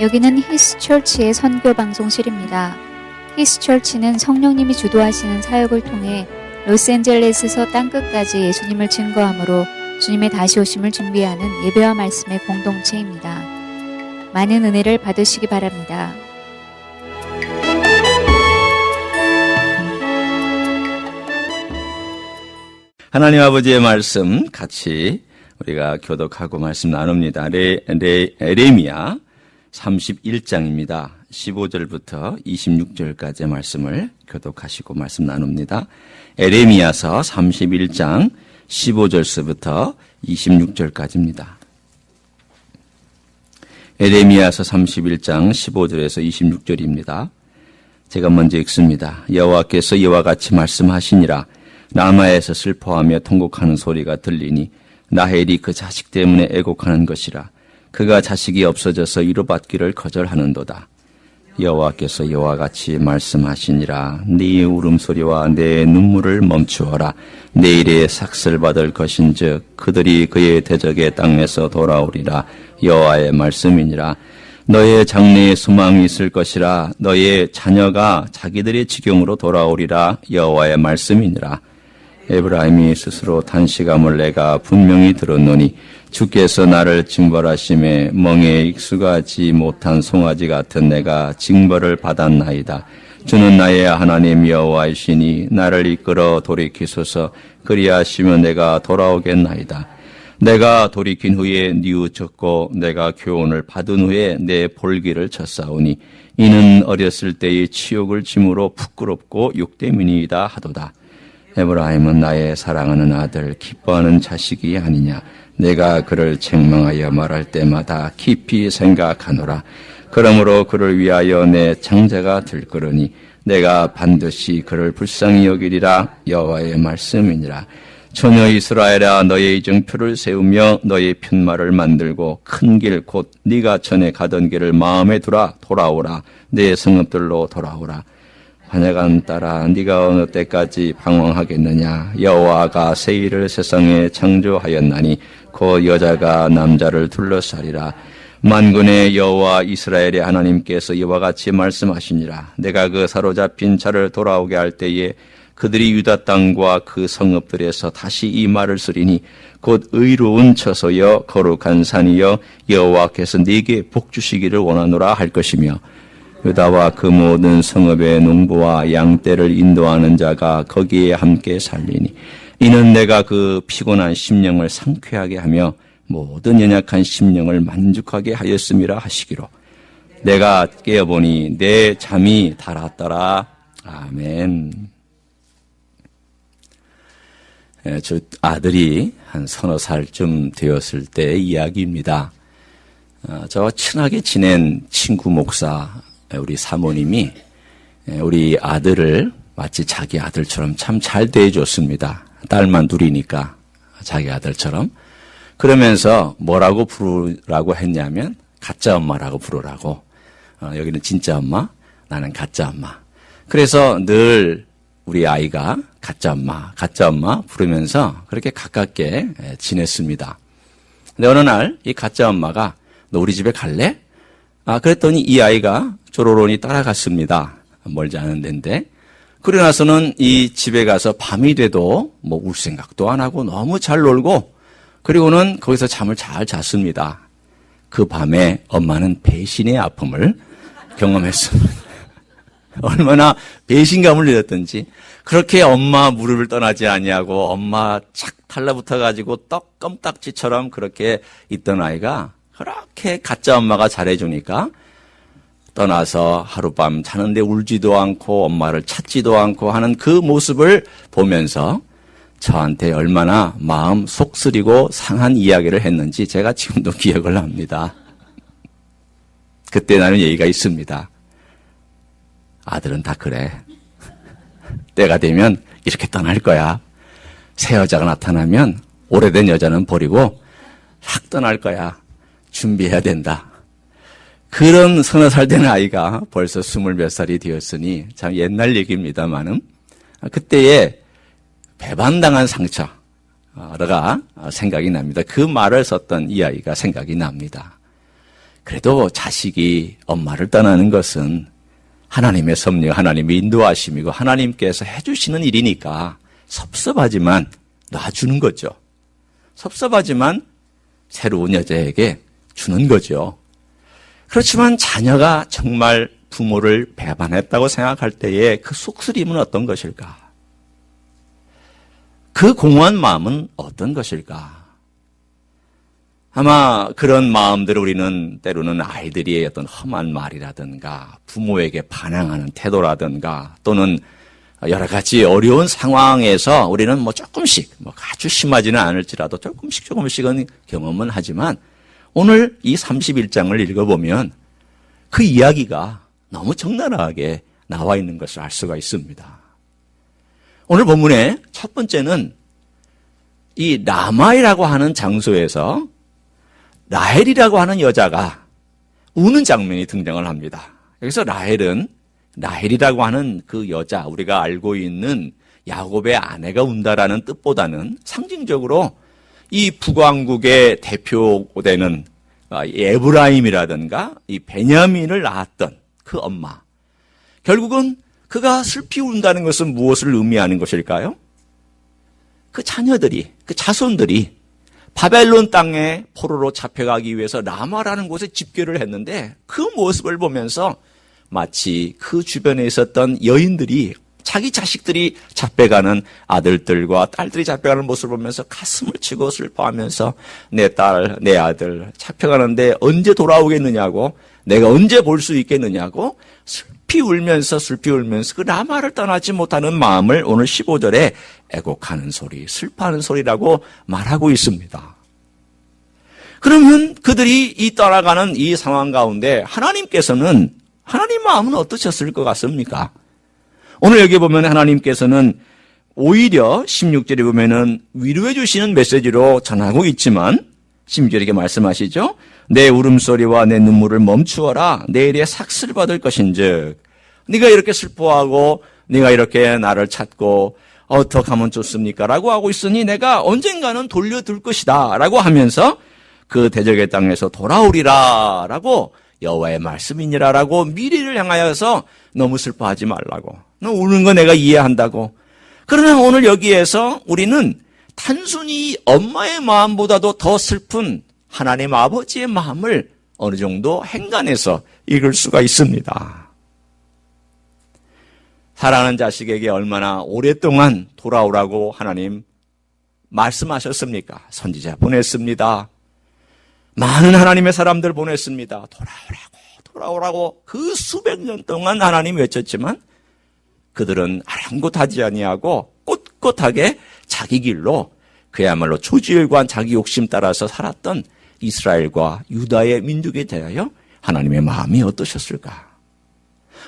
여기는 히스철치의 선교 방송실입니다. 히스철치는 성령님이 주도하시는 사역을 통해 로스앤젤레스에서 땅끝까지 예수님을 증거함으로 주님의 다시 오심을 준비하는 예배와 말씀의 공동체입니다. 많은 은혜를 받으시기 바랍니다. 하나님 아버지의 말씀 같이 우리가 교독하고 말씀 나눕니다. 에레미야 31장입니다. 15절부터 26절까지의 말씀을 교독하시고 말씀 나눕니다. 에레미야서 31장 15절서부터 26절까지입니다. 에레미야서 31장 15절에서 26절입니다. 제가 먼저 읽습니다. 여호와께서 이와 같이 말씀하시니라. 라마에서 슬퍼하며 통곡하는 소리가 들리니 라헬이 그 자식 때문에 애곡하는 것이라. 그가 자식이 없어져서 위로받기를 거절하는도다. 여호와께서 이와 같이 말씀하시니라. 네 울음소리와 내 눈물을 멈추어라. 내일에 삭슬 받을 것인즉 그들이 그의 대적의 땅에서 돌아오리라. 여호와의 말씀이니라. 너의 장래에 소망이 있을 것이라. 너의 자녀가 자기들의 지경으로 돌아오리라. 여호와의 말씀이니라. 에브라임이 스스로 탄식함을 내가 분명히 들었노니 주께서 나를 징벌하심에 멍에 익숙하지 못한 송아지 같은 내가 징벌을 받았나이다. 주는 나의 하나님 여호와이시니 나를 이끌어 돌이키소서. 그리하시면 내가 돌아오겠나이다. 내가 돌이킨 후에 뉘우쳤고 내가 교훈을 받은 후에 내 볼기를 쳤사오니 이는 어렸을 때의 치욕을 짐으로 부끄럽고 욕됨이니이다 하도다. 에브라임은 나의 사랑하는 아들, 기뻐하는 자식이 아니냐. 내가 그를 책망하여 말할 때마다 깊이 생각하노라. 그러므로 그를 위하여 내 창자가 들끓으니 내가 반드시 그를 불쌍히 여기리라. 여호와의 말씀이니라. 처녀 이스라엘아, 너의 증표를 세우며 너의 편말을 만들고 큰 길 곧 네가 전에 가던 길을 마음에 두라. 돌아오라. 내 성읍들로 돌아오라. 환약한 딸아, 네가 어느 때까지 방황하겠느냐. 여호와가 새 일을 세상에 창조하였나니 곧 여자가 남자를 둘러싸리라. 만군의 여호와 이스라엘의 하나님께서 이와 같이 말씀하시니라. 내가 그 사로잡힌 자를 돌아오게 할 때에 그들이 유다 땅과 그 성읍들에서 다시 이 말을 쓰리니 곧 의로운 처소여 거룩한 산이여 여호와께서 네게 복 주시기를 원하노라 할 것이며 유다와 그 모든 성읍의 농부와 양떼를 인도하는 자가 거기에 함께 살리니 이는 내가 그 피곤한 심령을 상쾌하게 하며 모든 연약한 심령을 만족하게 하였음이라 하시기로. 내가 깨어보니 내 잠이 달았더라. 아멘. 저 아들이 한 서너 살쯤 되었을 때의 이야기입니다. 저와 친하게 지낸 친구 목사 우리 사모님이 우리 아들을 마치 자기 아들처럼 참 잘 대해줬습니다. 딸만 둘이니까 자기 아들처럼. 그러면서 뭐라고 부르라고 했냐면 가짜 엄마라고 부르라고. 여기는 진짜 엄마, 나는 가짜 엄마. 그래서 늘 우리 아이가 가짜 엄마 부르면서 그렇게 가깝게 지냈습니다. 근데 어느 날 이 가짜 엄마가 너 우리 집에 갈래? 그랬더니 이 아이가 조로론이 따라갔습니다. 멀지 않은 데인데. 그러고 나서는 이 집에 가서 밤이 돼도 뭐 울 생각도 안 하고 너무 잘 놀고 그리고는 거기서 잠을 잘 잤습니다. 그 밤에 엄마는 배신의 아픔을 경험했습니다. 얼마나 배신감을 느꼈던지 그렇게 엄마 무릎을 떠나지 아니하고 엄마 착 달라붙어가지고 떡 껌딱지처럼 그렇게 있던 아이가 그렇게 가짜 엄마가 잘해주니까 떠나서 하룻밤 자는데 울지도 않고 엄마를 찾지도 않고 하는 그 모습을 보면서 저한테 얼마나 마음 속 쓰리고 상한 이야기를 했는지 제가 지금도 기억을 합니다. 그때 나는 얘기가 있습니다. 아들은 다 그래. 때가 되면 이렇게 떠날 거야. 새 여자가 나타나면 오래된 여자는 버리고 확 떠날 거야. 준비해야 된다. 그런 서너 살 된 아이가 벌써 20몇 살이 되었으니 참 옛날 얘기입니다만은 그때의 배반당한 상처가 생각이 납니다. 그 말을 썼던 이 아이가 생각이 납니다. 그래도 자식이 엄마를 떠나는 것은 하나님의 섭리, 하나님의 인도하심이고 하나님께서 해주시는 일이니까 섭섭하지만 놔주는 거죠. 섭섭하지만 새로운 여자에게 주는 거죠. 그렇지만 자녀가 정말 부모를 배반했다고 생각할 때의 그 속쓰림은 어떤 것일까? 그 공허한 마음은 어떤 것일까? 아마 그런 마음들을 우리는 때로는 아이들이 어떤 험한 말이라든가 부모에게 반항하는 태도라든가 또는 여러 가지 어려운 상황에서 우리는 뭐 조금씩 아주 심하지는 않을지라도 조금씩은 경험은 하지만 오늘 이 31장을 읽어보면 그 이야기가 너무 적나라하게 나와 있는 것을 알 수가 있습니다. 오늘 본문의 첫 번째는 이 라마이라고 하는 장소에서 라헬이라고 하는 여자가 우는 장면이 등장을 합니다. 여기서 라헬이라고 하는 그 여자, 우리가 알고 있는 야곱의 아내가 운다라는 뜻보다는 상징적으로 이 북왕국의 대표되는 에브라임이라든가 이 베냐민을 낳았던 그 엄마. 결국은 그가 슬피 운다는 것은 무엇을 의미하는 것일까요? 그 자녀들이, 그 자손들이 바벨론 땅에 포로로 잡혀가기 위해서 라마라는 곳에 집결을 했는데 그 모습을 보면서 마치 그 주변에 있었던 여인들이 자기 자식들이 잡혀가는 아들들과 딸들이 잡혀가는 모습을 보면서 가슴을 치고 슬퍼하면서 내 딸, 내 아들 잡혀가는데 언제 돌아오겠느냐고 내가 언제 볼 수 있겠느냐고 슬피 울면서 그 라마를 떠나지 못하는 마음을 오늘 15절에 애곡하는 소리, 슬퍼하는 소리라고 말하고 있습니다. 그러면 그들이 이 떠나가는 이 상황 가운데 하나님께서는 하나님 마음은 어떠셨을 것 같습니까? 오늘 여기 보면 하나님께서는 오히려 16절에 보면은 위로해 주시는 메시지로 전하고 있지만 16절에 이렇게 말씀하시죠. 내 울음소리와 내 눈물을 멈추어라. 내일에 삭슬 받을 것인즉 네가 이렇게 슬퍼하고 네가 이렇게 나를 찾고 어떻게 하면 좋습니까? 라고 하고 있으니 내가 언젠가는 돌려둘 것이다 라고 하면서 그 대적의 땅에서 돌아오리라 라고 여호와의 말씀이니라 라고 미래를 향하여서 너무 슬퍼하지 말라고. 너 우는 거 내가 이해한다고. 그러나 오늘 여기에서 우리는 단순히 엄마의 마음보다도 더 슬픈 하나님 아버지의 마음을 어느 정도 행간해서 읽을 수가 있습니다. 사랑하는 자식에게 얼마나 오랫동안 돌아오라고 하나님 말씀하셨습니까? 선지자 보냈습니다. 많은 하나님의 사람들 보냈습니다. 돌아오라고 그 수백 년 동안 하나님 외쳤지만 그들은 아랑곳하지 아니하고 꼿꼿하게 자기 길로 그야말로 초지일관 자기 욕심 따라서 살았던 이스라엘과 유다의 민족에 대하여 하나님의 마음이 어떠셨을까?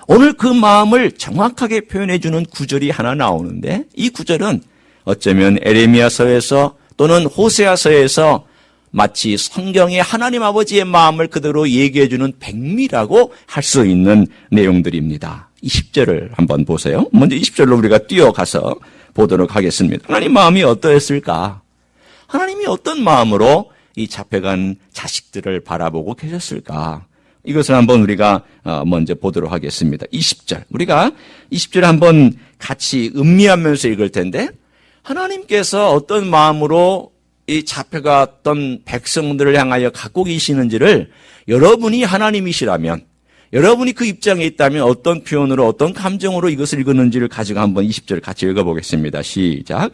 오늘 그 마음을 정확하게 표현해 주는 구절이 하나 나오는데 이 구절은 어쩌면 에레미야서에서 또는 호세아서에서 마치 성경의 하나님 아버지의 마음을 그대로 얘기해 주는 백미라고 할 수 있는 내용들입니다. 20절을 한번 보세요. 먼저 20절로 우리가 뛰어가서 보도록 하겠습니다. 하나님 마음이 어떠했을까? 하나님이 어떤 마음으로 이 잡혀간 자식들을 바라보고 계셨을까? 이것을 한번 우리가 먼저 보도록 하겠습니다. 20절. 우리가 20절 한번 같이 음미하면서 읽을 텐데 하나님께서 어떤 마음으로 이 잡혀갔던 백성들을 향하여 갖고 계시는지를 여러분이 하나님이시라면 여러분이 그 입장에 있다면 어떤 표현으로 어떤 감정으로 이것을 읽었는지를 가지고 한번 20절 같이 읽어보겠습니다. 시작.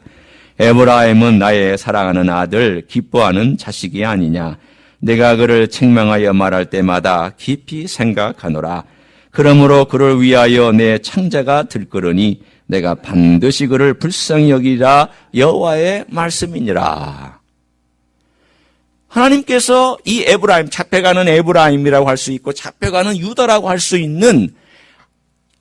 에브라임은 나의 사랑하는 아들 기뻐하는 자식이 아니냐. 내가 그를 책망하여 말할 때마다 깊이 생각하노라. 그러므로 그를 위하여 내 창자가 들끓으니 내가 반드시 그를 불쌍히 여기라. 여호와의 말씀이니라. 하나님께서 이 에브라임, 잡혀가는 에브라임이라고 할 수 있고 잡혀가는 유다라고 할 수 있는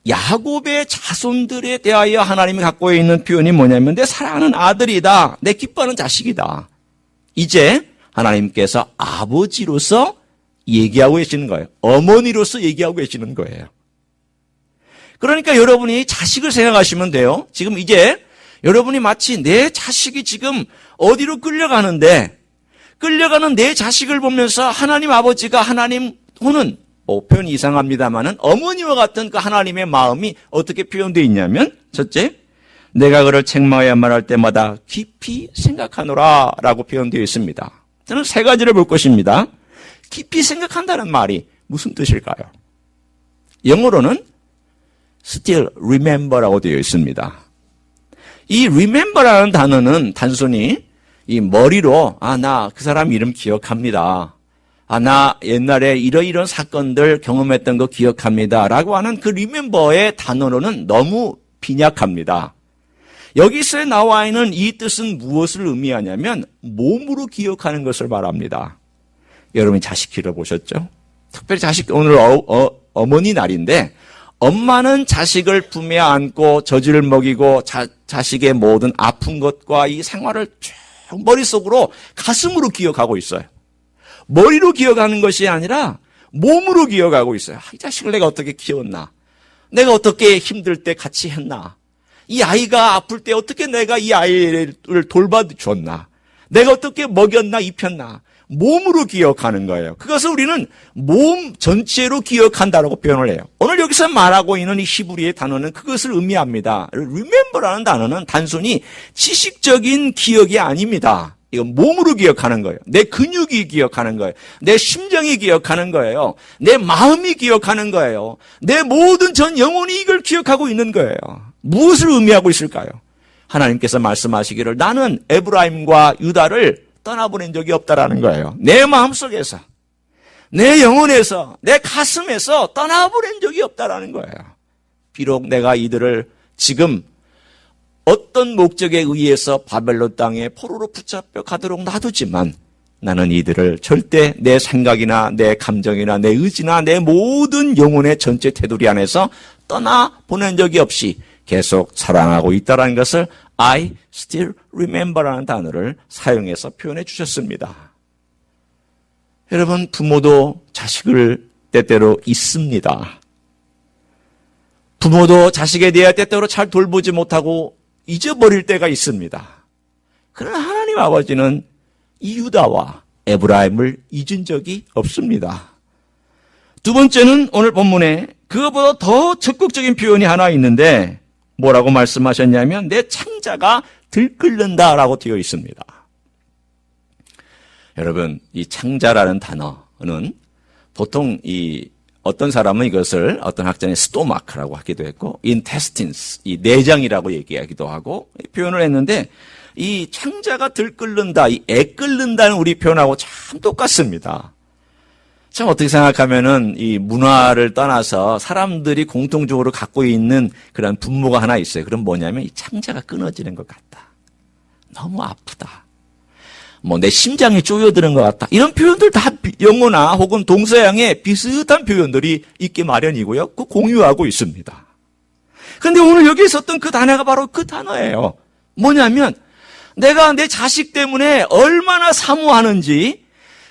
야곱의 자손들에 대하여 하나님이 갖고 있는 표현이 뭐냐면 내 사랑하는 아들이다. 내 기뻐하는 자식이다. 이제 하나님께서 아버지로서 얘기하고 계시는 거예요. 어머니로서 얘기하고 계시는 거예요. 그러니까 여러분이 자식을 생각하시면 돼요. 지금 이제 여러분이 마치 내 자식이 지금 어디로 끌려가는 내 자식을 보면서 하나님 아버지가 하나님 또는 표현이 이상합니다만은 어머니와 같은 그 하나님의 마음이 어떻게 표현되어 있냐면, 첫째, 내가 그를 책망하여 말할 때마다 깊이 생각하노라 라고 표현되어 있습니다. 저는 세 가지를 볼 것입니다. 깊이 생각한다는 말이 무슨 뜻일까요? 영어로는 still remember라고 되어 있습니다. 이 remember라는 단어는 단순히 이 머리로 나 그 사람 이름 기억합니다. 나 옛날에 이런 사건들 경험했던 거 기억합니다. 라고 하는 그 remember의 단어로는 너무 빈약합니다. 여기서 나와 있는 이 뜻은 무엇을 의미하냐면 몸으로 기억하는 것을 말합니다. 여러분이 자식 길러보셨죠? 특별히 오늘 어머니 날인데 엄마는 자식을 품에 안고 젖을 먹이고 자식의 모든 아픈 것과 이 생활을 쭉 머릿속으로 가슴으로 기억하고 있어요. 머리로 기억하는 것이 아니라 몸으로 기억하고 있어요. 이 자식을 내가 어떻게 키웠나? 내가 어떻게 힘들 때 같이 했나? 이 아이가 아플 때 어떻게 내가 이 아이를 돌봐줬나? 내가 어떻게 먹였나 입혔나? 몸으로 기억하는 거예요. 그것을 우리는 몸 전체로 기억한다라고 표현을 해요. 오늘 여기서 말하고 있는 이 히브리의 단어는 그것을 의미합니다. remember라는 단어는 단순히 지식적인 기억이 아닙니다. 이건 몸으로 기억하는 거예요. 내 근육이 기억하는 거예요. 내 심정이 기억하는 거예요. 내 마음이 기억하는 거예요. 내 모든 전 영혼이 이걸 기억하고 있는 거예요. 무엇을 의미하고 있을까요? 하나님께서 말씀하시기를 나는 에브라임과 유다를 떠나보낸 적이 없다라는 거예요. 내 마음속에서, 내 영혼에서, 내 가슴에서 떠나보낸 적이 없다라는 거예요. 비록 내가 이들을 지금 어떤 목적에 의해서 바벨론 땅에 포로로 붙잡혀 가도록 놔두지만 나는 이들을 절대 내 생각이나 내 감정이나 내 의지나 내 모든 영혼의 전체 테두리 안에서 떠나보낸 적이 없이 계속 사랑하고 있다는 것을 I still remember라는 단어를 사용해서 표현해 주셨습니다. 여러분, 부모도 자식을 때때로 잊습니다. 부모도 자식에 대해 때때로 잘 돌보지 못하고 잊어버릴 때가 있습니다. 그러나 하나님 아버지는 이 유다와 에브라임을 잊은 적이 없습니다. 두 번째는 오늘 본문에 그것보다 더 적극적인 표현이 하나 있는데 뭐라고 말씀하셨냐면 내 창자가 들끓는다라고 되어 있습니다. 여러분, 이 창자라는 단어는 보통 어떤 사람은 이것을 어떤 학자는 스토마크라고 하기도 했고 intestines, 이 내장이라고 얘기하기도 하고 표현을 했는데 이 창자가 들끓는다, 이 애 끓는다는 우리 표현하고 참 똑같습니다. 참 어떻게 생각하면은 이 문화를 떠나서 사람들이 공통적으로 갖고 있는 그런 분모가 하나 있어요. 그럼 뭐냐면 이 창자가 끊어지는 것 같다. 너무 아프다. 내 심장이 쪼여드는 것 같다. 이런 표현들 다 영어나 혹은 동서양에 비슷한 표현들이 있기 마련이고요. 그 공유하고 있습니다. 그런데 오늘 여기 있었던 그 단어가 바로 그 단어예요. 뭐냐면 내가 내 자식 때문에 얼마나 사모하는지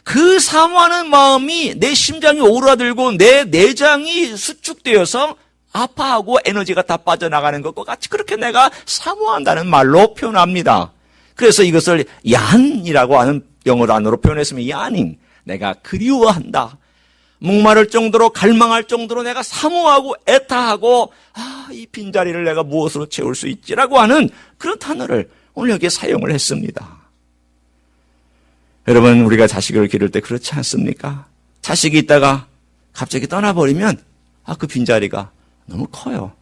그 사모하는 마음이 내 심장이 오라들고 내 내장이 수축되어서 아파하고 에너지가 다 빠져나가는 것과 같이 그렇게 내가 사모한다는 말로 표현합니다. 그래서 이것을 야한이라고 하는 영어 단어로 표현했으면 야닝, 내가 그리워한다. 목마를 정도로 갈망할 정도로 내가 사모하고 애타하고 이 빈자리를 내가 무엇으로 채울 수 있지라고 하는 그런 단어를 오늘 여기에 사용을 했습니다. 여러분, 우리가 자식을 기를 때 그렇지 않습니까? 자식이 있다가 갑자기 떠나버리면 그 빈자리가 너무 커요.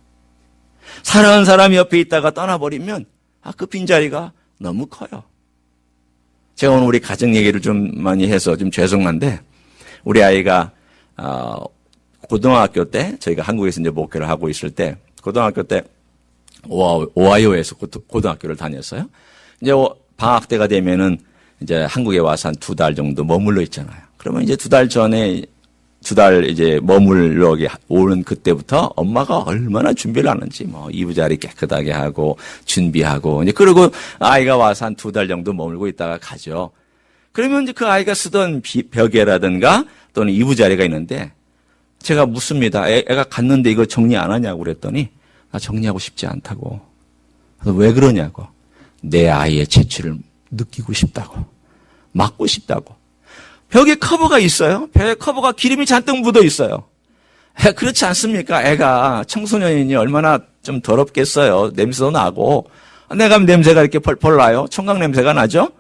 사랑하는 사람이 옆에 있다가 떠나버리면 그 빈자리가 너무 커요. 제가 오늘 우리 가정 얘기를 좀 많이 해서 좀 죄송한데 우리 아이가 고등학교 때 저희가 한국에서 이제 목회를 하고 있을 때 고등학교 때 오하이오에서 고등학교를 다녔어요. 이제 방학 때가 되면은 이제 한국에 와서 한 2달 정도 머물러 있잖아요. 그러면 이제 2달 전에 2달 이제 머물러 오는 그때부터 엄마가 얼마나 준비를 하는지 이부자리 깨끗하게 하고 준비하고 이제 그리고 아이가 와서 한 2달 정도 머물고 있다가 가죠. 그러면 이제 그 아이가 쓰던 벽에라든가 또는 이부자리가 있는데 제가 묻습니다. 애가 갔는데 이거 정리 안 하냐고 그랬더니 나 정리하고 싶지 않다고. 그래서 왜 그러냐고. 내 아이의 재치를 느끼고 싶다고. 맡고 싶다고. 벽에 커버가 있어요. 벽에 커버가 기름이 잔뜩 묻어 있어요. 그렇지 않습니까? 애가 청소년이니 얼마나 좀 더럽겠어요. 냄새도 나고. 내가 냄새가 이렇게 펄펄 나요. 청각 냄새가 나죠?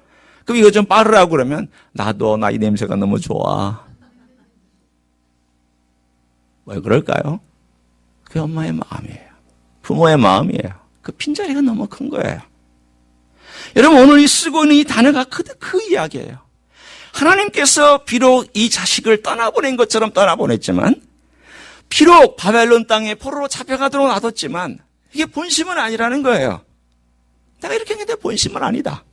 그럼 이거 좀 빠르라고 그러면 나도 나 이 냄새가 너무 좋아. 왜 그럴까요? 그게 엄마의 마음이에요. 부모의 마음이에요. 그 빈자리가 너무 큰 거예요. 여러분 오늘 이 쓰고 있는 이 단어가 그 이야기예요. 하나님께서 비록 이 자식을 떠나보낸 것처럼 떠나보냈지만 비록 바벨론 땅에 포로로 잡혀가도록 놔뒀지만 이게 본심은 아니라는 거예요. 내가 이렇게 했는데 본심은 아니다.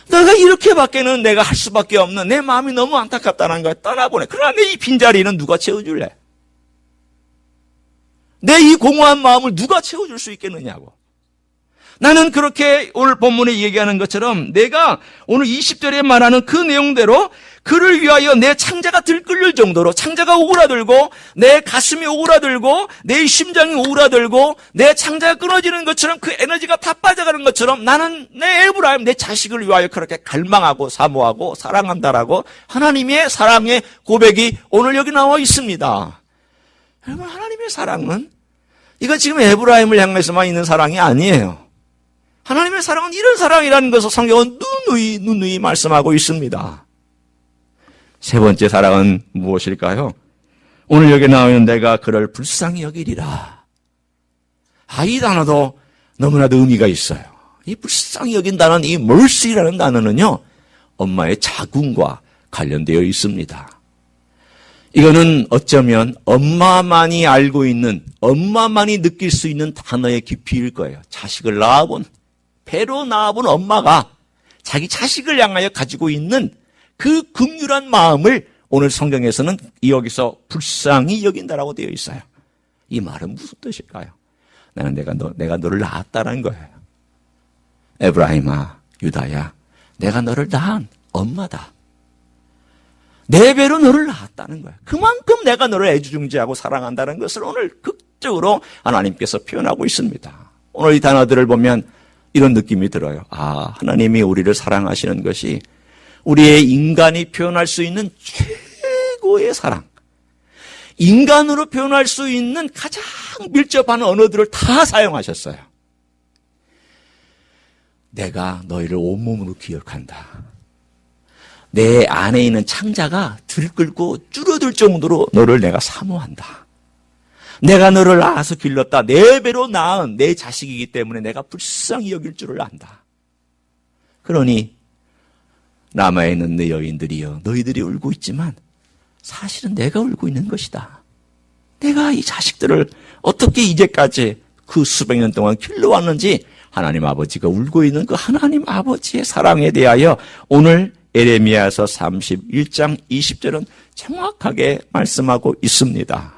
내가 이렇게밖에는 내가 할 수밖에 없는 내 마음이 너무 안타깝다는 거야. 떠나보내. 그러나 내 이 빈자리는 누가 채워줄래? 내 이 공허한 마음을 누가 채워줄 수 있겠느냐고. 나는 그렇게 오늘 본문에 얘기하는 것처럼 내가 오늘 20절에 말하는 그 내용대로 그를 위하여 내 창자가 들끓을 정도로 창자가 오그라들고 내 가슴이 오그라들고 내 심장이 오그라들고 내 창자가 끊어지는 것처럼 그 에너지가 다 빠져가는 것처럼 나는 내 에브라임 내 자식을 위하여 그렇게 갈망하고 사모하고 사랑한다라고 하나님의 사랑의 고백이 오늘 여기 나와 있습니다. 여러분 하나님의 사랑은 이거 지금 에브라임을 향해서만 있는 사랑이 아니에요. 하나님의 사랑은 이런 사랑이라는 것을 성경은 누누이 말씀하고 있습니다. 세 번째 사랑은 무엇일까요? 오늘 여기 나오는 내가 그를 불쌍히 여기리라. 이 단어도 너무나도 의미가 있어요. 이 불쌍히 여긴다는 이 mercy라는 단어는요, 엄마의 자궁과 관련되어 있습니다. 이거는 어쩌면 엄마만이 알고 있는, 엄마만이 느낄 수 있는 단어의 깊이일 거예요. 자식을 낳아본, 배로 낳아본 엄마가 자기 자식을 향하여 가지고 있는 그 긍휼한 마음을 오늘 성경에서는 여기서 불쌍히 여긴다라고 되어 있어요. 이 말은 무슨 뜻일까요? 내가 너를 낳았다는 거예요. 에브라임아, 유다야, 내가 너를 낳은 엄마다. 내 배로 너를 낳았다는 거예요. 그만큼 내가 너를 애지중지하고 사랑한다는 것을 오늘 극적으로 하나님께서 표현하고 있습니다. 오늘 이 단어들을 보면 이런 느낌이 들어요. 하나님이 우리를 사랑하시는 것이 우리의 인간이 표현할 수 있는 최고의 사랑. 인간으로 표현할 수 있는 가장 밀접한 언어들을 다 사용하셨어요. 내가 너희를 온몸으로 기억한다. 내 안에 있는 창자가 들끓고 줄어들 정도로 너를 내가 사모한다. 내가 너를 낳아서 길렀다. 내 배로 낳은 내 자식이기 때문에 내가 불쌍히 여길 줄을 안다. 그러니 남아있는 내 여인들이여, 너희들이 울고 있지만 사실은 내가 울고 있는 것이다. 내가 이 자식들을 어떻게 이제까지 그 수백 년 동안 길러왔는지 하나님 아버지가 울고 있는 그 하나님 아버지의 사랑에 대하여 오늘 에레미야서 31장 20절은 정확하게 말씀하고 있습니다.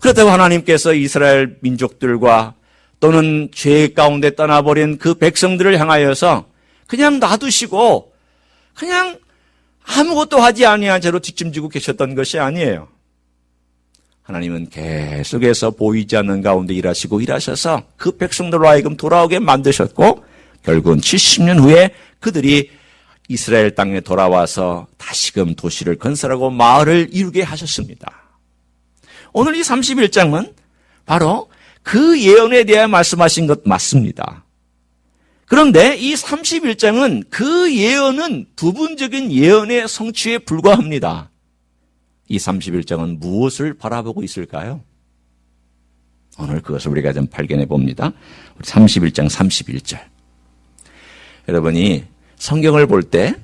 그렇다고 하나님께서 이스라엘 민족들과 또는 죄 가운데 떠나버린 그 백성들을 향하여서 그냥 놔두시고 그냥 아무것도 하지 아니한 채로 뒷짐지고 계셨던 것이 아니에요. 하나님은 계속해서 보이지 않는 가운데 일하셔서 그 백성들로 하여금 돌아오게 만드셨고 결국은 70년 후에 그들이 이스라엘 땅에 돌아와서 다시금 도시를 건설하고 마을을 이루게 하셨습니다. 오늘 이 31장은 바로 그 예언에 대해 말씀하신 것 맞습니다. 그런데 이 31장은 그 예언은 부분적인 예언의 성취에 불과합니다. 이 31장은 무엇을 바라보고 있을까요? 오늘 그것을 우리가 좀 발견해 봅니다. 31장 31절. 여러분이 성경을 볼 때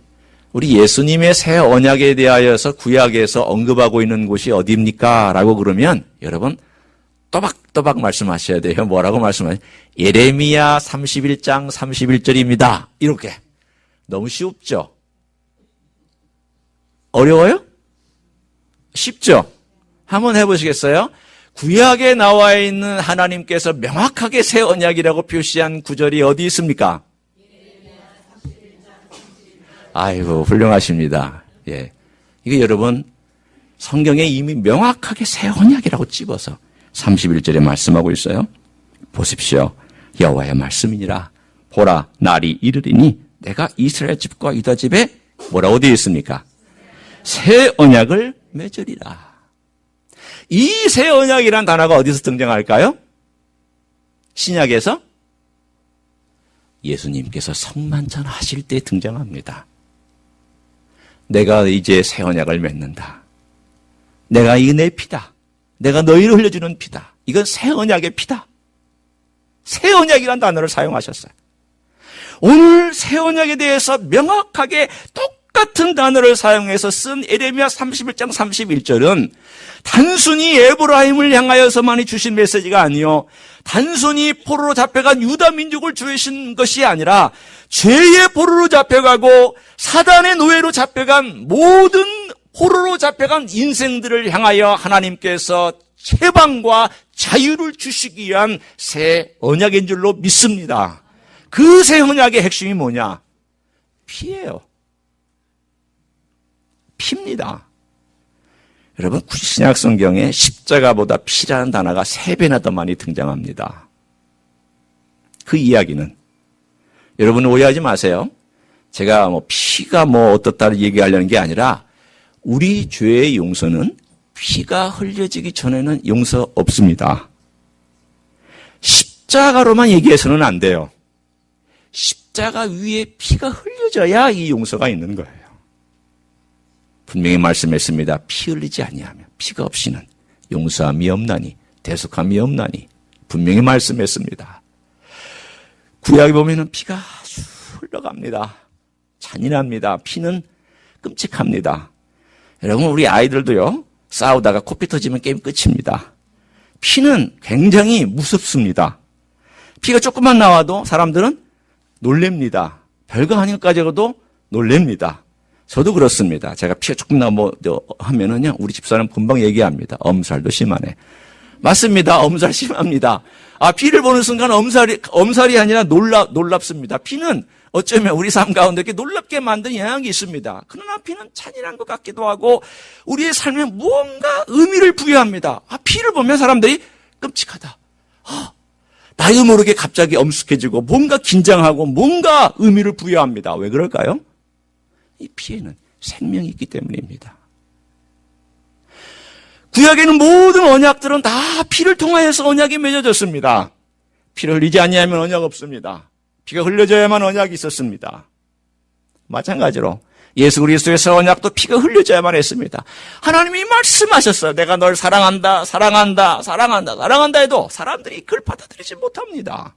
우리 예수님의 새 언약에 대하여서 구약에서 언급하고 있는 곳이 어디입니까? 라고 그러면 여러분 또박또박 말씀하셔야 돼요. 뭐라고 말씀하세요? 예레미야 31장 31절입니다. 이렇게. 너무 쉽죠? 어려워요? 쉽죠? 한번 해보시겠어요? 구약에 나와 있는 하나님께서 명확하게 새 언약이라고 표시한 구절이 어디 있습니까? 아이고, 훌륭하십니다. 예. 이게 여러분, 성경에 이미 명확하게 새 언약이라고 집어서 31절에 말씀하고 있어요. 보십시오. 여호와의 말씀이니라. 보라, 날이 이르리니 내가 이스라엘 집과 유다 집에 뭐라고 되어 있습니까? 새 언약을 맺으리라. 이 새 언약이란 단어가 어디서 등장할까요? 신약에서 예수님께서 성만찬 하실 때 등장합니다. 내가 이제 새 언약을 맺는다. 내가 이게 내 피다. 내가 너희를 흘려주는 피다. 이건 새 언약의 피다. 새 언약이라는 단어를 사용하셨어요. 오늘 새 언약에 대해서 명확하게 똑같은 단어를 사용해서 쓴 에레미야 31장 31절은 단순히 에브라임을 향하여서만이 주신 메시지가 아니요, 단순히 포로로 잡혀간 유다 민족을 주신 것이 아니라 죄의 포로로 잡혀가고 사단의 노예로 잡혀간 모든 포로로 잡혀간 인생들을 향하여 하나님께서 해방과 자유를 주시기 위한 새 언약인 줄로 믿습니다. 그 새 언약의 핵심이 뭐냐? 피예요. 피입니다. 여러분, 신약 성경에 십자가보다 피라는 단어가 3배나 더 많이 등장합니다. 그 이야기는 여러분 오해하지 마세요. 제가 피가 어떻다를 얘기하려는 게 아니라 우리 죄의 용서는 피가 흘려지기 전에는 용서 없습니다. 십자가로만 얘기해서는 안 돼요. 십자가 위에 피가 흘려져야 이 용서가 있는 거예요. 분명히 말씀했습니다. 피 흘리지 아니하면 피가 없이는 용서함이 없나니 대속함이 없나니 분명히 말씀했습니다. 구약에 보면은 피가 아주 흘러갑니다. 잔인합니다. 피는 끔찍합니다. 여러분, 우리 아이들도요, 싸우다가 코피 터지면 게임 끝입니다. 피는 굉장히 무섭습니다. 피가 조금만 나와도 사람들은 놀랍니다. 별거 아닌 것까지 해도 놀랍니다. 저도 그렇습니다. 제가 피가 조금 하면은요, 우리 집사람 금방 얘기합니다. 엄살도 심하네. 맞습니다. 엄살 심합니다. 피를 보는 순간 엄살이 아니라 놀랍습니다. 피는 어쩌면 우리 삶 가운데 이렇게 놀랍게 만든 영향이 있습니다. 그러나 피는 잔인한 것 같기도 하고 우리의 삶에 무언가 의미를 부여합니다. 피를 보면 사람들이 끔찍하다. 나도 모르게 갑자기 엄숙해지고 뭔가 긴장하고 뭔가 의미를 부여합니다. 왜 그럴까요? 이 피에는 생명이 있기 때문입니다. 구약에는 모든 언약들은 다 피를 통하여서 언약이 맺어졌습니다. 피를 흘리지 아니하면 언약 없습니다. 피가 흘려져야만 언약이 있었습니다. 마찬가지로 예수 그리스도의 새 언약도 피가 흘려져야만 했습니다. 하나님이 말씀하셨어요. 내가 널 사랑한다, 사랑한다, 사랑한다, 사랑한다 해도 사람들이 그걸 받아들이지 못합니다.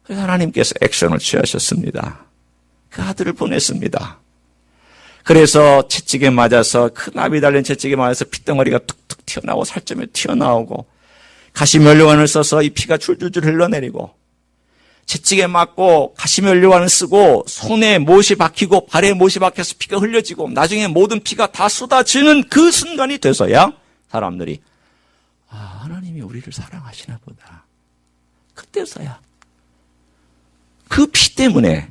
그래서 하나님께서 액션을 취하셨습니다. 그 아들을 보냈습니다. 그래서 채찍에 맞아서 큰 나비 달린 채찍에 맞아서 핏덩어리가 툭툭 튀어나오고 살점에 튀어나오고 가시면류관을 써서 이 피가 줄줄줄 흘러내리고 채찍에 맞고 가시면류관을 쓰고 손에 못이 박히고 발에 못이 박혀서 피가 흘려지고 나중에 모든 피가 다 쏟아지는 그 순간이 돼서야 사람들이 하나님이 우리를 사랑하시나 보다. 그때서야 그 피 때문에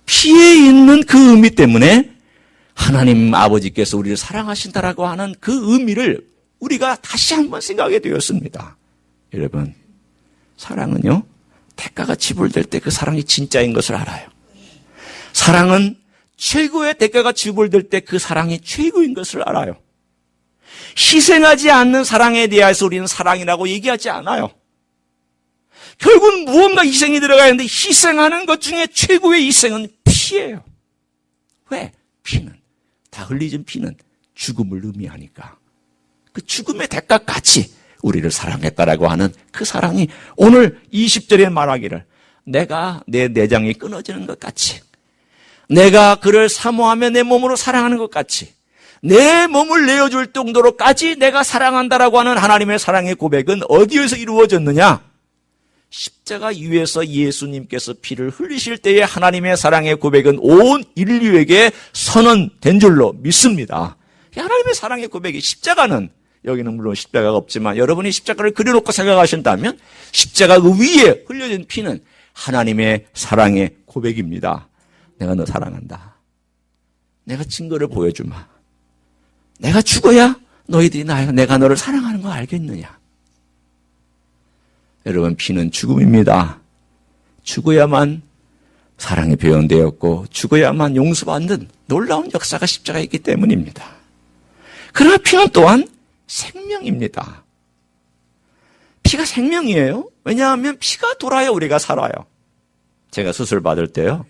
피에 있는 그 의미 때문에 하나님 아버지께서 우리를 사랑하신다라고 하는 그 의미를 우리가 다시 한번 생각하게 되었습니다. 여러분, 사랑은요, 대가가 지불될 때 그 사랑이 진짜인 것을 알아요. 사랑은 최고의 대가가 지불될 때 그 사랑이 최고인 것을 알아요. 희생하지 않는 사랑에 대해서 우리는 사랑이라고 얘기하지 않아요. 결국은 무언가 희생이 들어가야 하는데 희생하는 것 중에 최고의 희생은 피예요. 왜? 피는, 다 흘리진 피는 죽음을 의미하니까. 그 죽음의 대가까지 우리를 사랑했다라고 하는 그 사랑이 오늘 20절에 말하기를 내가 내 내장이 끊어지는 것 같이, 내가 그를 사모하며 내 몸으로 사랑하는 것 같이 내 몸을 내어줄 정도로까지 내가 사랑한다라고 하는 하나님의 사랑의 고백은 어디에서 이루어졌느냐? 십자가 위에서 예수님께서 피를 흘리실 때의 하나님의 사랑의 고백은 온 인류에게 선언된 줄로 믿습니다. 하나님의 사랑의 고백이 십자가는, 여기는 물론 십자가가 없지만 여러분이 십자가를 그려놓고 생각하신다면 십자가 그 위에 흘려진 피는 하나님의 사랑의 고백입니다. 내가 너 사랑한다. 내가 증거를 보여주마. 내가 죽어야 너희들이 내가 너를 사랑하는 거 알겠느냐. 여러분, 피는 죽음입니다. 죽어야만 사랑이 표현되었고 죽어야만 용서받는 놀라운 역사가 십자가에 있기 때문입니다. 그러나 피는 또한 생명입니다. 피가 생명이에요. 왜냐하면 피가 돌아야 우리가 살아요. 제가 수술 받을 때요.